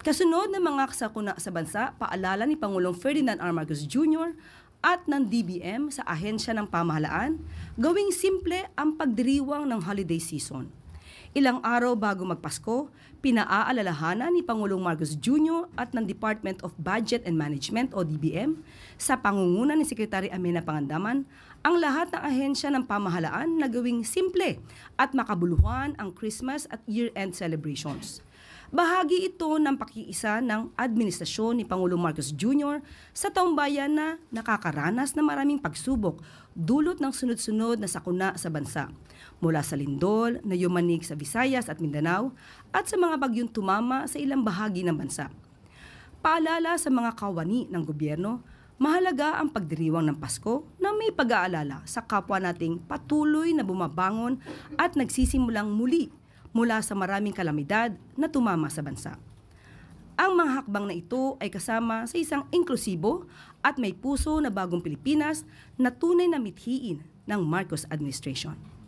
Kasunod ng mga sakuna sa bansa, paalala ni Pangulong Ferdinand R. Marcos Jr. at ng DBM sa ahensya ng pamahalaan, gawing simple ang pagdiriwang ng holiday season. Ilang araw bago magpasko, pinaaalalahanan ni Pangulong Marcos Jr. at ng Department of Budget and Management o DBM sa pangunguna ni Secretary Amenah Pangandaman ang lahat ng ahensya ng pamahalaan na gawing simple at makabuluhan ang Christmas at year-end celebrations. Bahagi ito ng pakiisa ng administrasyon ni Pangulong Marcos Jr. sa taong bayan na nakakaranas ng maraming pagsubok dulot ng sunod-sunod na sakuna sa bansa, mula sa lindol na yumanig sa Visayas at Mindanao at sa mga bagyong tumama sa ilang bahagi ng bansa. Paalala sa mga kawani ng gobyerno, mahalaga ang pagdiriwang ng Pasko na may pag-aalala sa kapwa nating patuloy na bumabangon at nagsisimulang muli mula sa maraming kalamidad na tumama sa bansa. Ang mga hakbang na ito ay kasama sa isang inklusibo at may puso na bagong Pilipinas na tunay na mithiin ng Marcos administration.